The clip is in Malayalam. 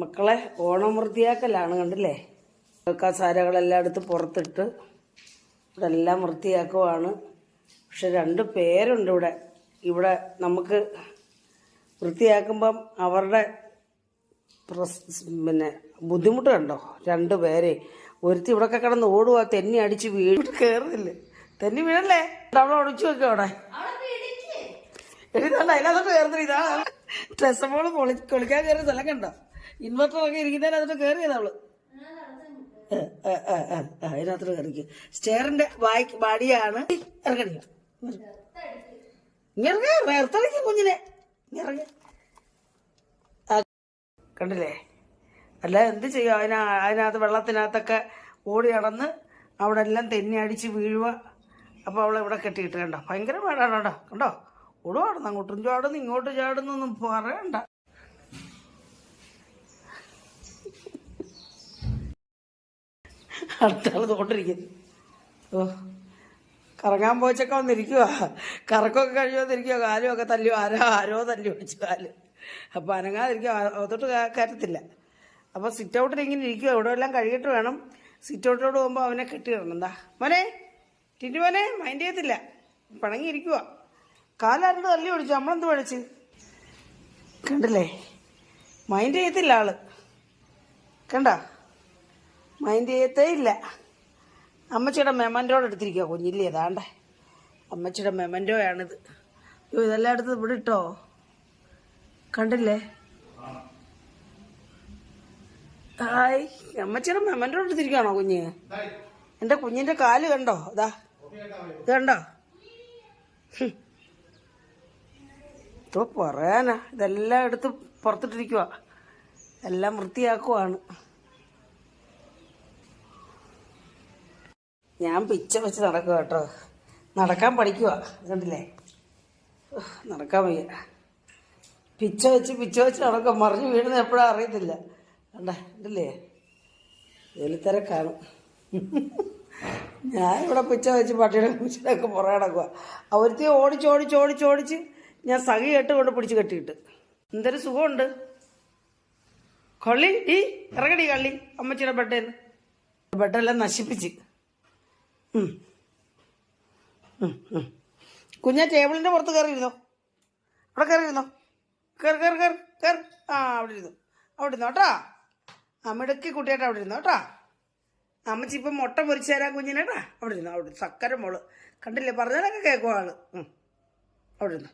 മക്കളെ ഓണം വൃത്തിയാക്കലാണ് കണ്ടില്ലേ. കസാരകളെല്ലാം എടുത്ത് പുറത്തിട്ട് ഇവിടെ എല്ലാം വൃത്തിയാക്കുവാണ്. പക്ഷെ 2 പേരുണ്ട് ഇവിടെ. ഇവിടെ നമുക്ക് വൃത്തിയാക്കുമ്പം അവരുടെ ബുദ്ധിമുട്ട് കണ്ടോ. 2 പേരെ ഒരുത്തി ഇവിടെയൊക്കെ കിടന്ന് ഓടുക, തെന്നി അടിച്ച് വീട് കയറുന്നില്ലേ. തെന്നി വീഴല്ലേ, അവിടെ ഒളിച്ചു വെക്കുക. അവിടെ എഴുതണ്ട, അതിനകത്തോട്ട് കയറുന്നില്ല. ഇതാണ് ഡ്രസ്സപ്പോൾ കൊളിക്കാൻ കയറിയ സ്ഥലം കണ്ടോ. ഇൻവെർട്ടറൊക്കെ ഇരിക്കുന്നതിനകത്തോട്ട് കയറിയത് അവള്. അതിനകത്തോട്ട് കയറിക്കും. സ്റ്റെയറിന്റെ ബാടിയാണ്. ഇറങ്ങണില്ല, ഇങ്ങനെ വേർത്തടിക്കും കുഞ്ഞിനെ. ഇറങ്ങി കണ്ടില്ലേ. അല്ല എന്ത് ചെയ്യും, അതിനകത്ത് വെള്ളത്തിനകത്തൊക്കെ ഓടി നടന്ന് അവിടെ എല്ലാം തെന്നി അടിച്ച് വീഴുക. അപ്പോൾ അവളെ ഇവിടെ കെട്ടിയിട്ട് കണ്ടോ. ഭയങ്കര പാടാണ് കേട്ടോ. കണ്ടോ, ഓടുവാടുന്നു, അങ്ങോട്ടും ചാടുന്നു ഇങ്ങോട്ടും ചാടുന്നൊന്നും പറയണ്ട. അടുത്താൾ തോണ്ടിരിക്കുന്നു. ഓ, കറങ്ങാൻ പോച്ചൊക്കെ വന്നിരിക്കുക. കറക്കമൊക്കെ കഴിയുമോ വന്നിരിക്കുക. കാലുമൊക്കെ തല്ലി, ആരോ തല്ലി പിടിച്ചു കാല്. അപ്പം അനങ്ങാതിരിക്കുക, അകത്തോട്ട് കയറ്റത്തില്ല. അപ്പോൾ സിറ്റ് ഔട്ടിൽ ഇങ്ങനെ ഇരിക്കുക. ഇവിടെ എല്ലാം കഴുകിയിട്ട് വേണം സിറ്റ് ഔട്ടിലോട്ട് പോകുമ്പോൾ അവനെ കെട്ടിയിടണം. എന്താ മോനെ, ടിൻറ്റു മോനെ, മൈൻഡ് ചെയ്യത്തില്ല, പിണങ്ങിയിരിക്കുക. കാലാരോട് തല്ലി പിടിച്ചു, നമ്മളെന്ത് പഠിച്ച് കണ്ടില്ലേ. മൈൻഡ് ചെയ്യത്തില്ല ആള്, കണ്ട, മൈൻഡ് ചെയ്യത്തേ ഇല്ല. അമ്മച്ചിയുടെ മെമൻറ്റോടെ എടുത്തിരിക്കുക കുഞ്ഞില്ലേ. അതാണ്ടേ അമ്മച്ചിയുടെ മെമൻറ്റോയാണിത്. അയ്യോ, ഇതെല്ലാം എടുത്ത് ഇവിടെ ഇട്ടോ, കണ്ടില്ലേ. ഹായ്, അമ്മച്ചിയുടെ മെമൻറ്റോ എടുത്തിരിക്കുകയാണോ കുഞ്ഞ്. എൻ്റെ കുഞ്ഞിൻ്റെ കാല് കണ്ടോ, ഇതാ ഇത് കണ്ടോ. ഇതോ പറയാനാ, ഇതെല്ലാം എടുത്ത് പുറത്തിട്ടിരിക്കുക, എല്ലാം വൃത്തിയാക്കുവാണ്. ഞാൻ പിച്ച വെച്ച് നടക്കുക കേട്ടോ. നടക്കാൻ പഠിക്കുക, കണ്ടില്ലേ. നടക്കാൻ വയ്യ, പിച്ച വെച്ച് നടക്കുക. മറിഞ്ഞ് വീഴുന്ന എപ്പോഴാ അറിയത്തില്ല. കണ്ടേ, ഇതല്ലേ എലിത്തിരക്കാണ്. ഞാനിവിടെ പിച്ച വെച്ച് പട്ടിയുടെ പൂച്ചയൊക്കെ പുറകെ നടക്കുക. അവരുത്തി ഓടിച്ച് ഞാൻ സഖി കെട്ട് കൊണ്ട് പിടിച്ച് കെട്ടിയിട്ട് എന്തൊരു സുഖമുണ്ട്. കള്ളി ഈ ഇറങ്ങടി കള്ളി, അമ്മച്ചിയുടെ ബെഡേന്ന്. ബെഡെല്ലാം നശിപ്പിച്ച്. കുഞ്ഞാ ടേബിളിൻ്റെ പുറത്ത് കയറിയിരുന്നോ, അവിടെ കയറിയിരുന്നോ, കയറി. ആ, അവിടെ ഇരുന്നു കേട്ടോ. അമ്മിടക്ക് കുട്ടിയായിട്ട് അവിടെ ഇരുന്നു കേട്ടോ. അമ്മച്ചി ഇപ്പം മുട്ട പൊരിച്ചു തരാൻ കുഞ്ഞിനേട്ടാ. അവിടെ ഇരുന്നു, സക്കര മോള് കണ്ടില്ലേ, പറഞ്ഞാലൊക്കെ കേൾക്കും ആള്. അവിടെ ഇരുന്നു.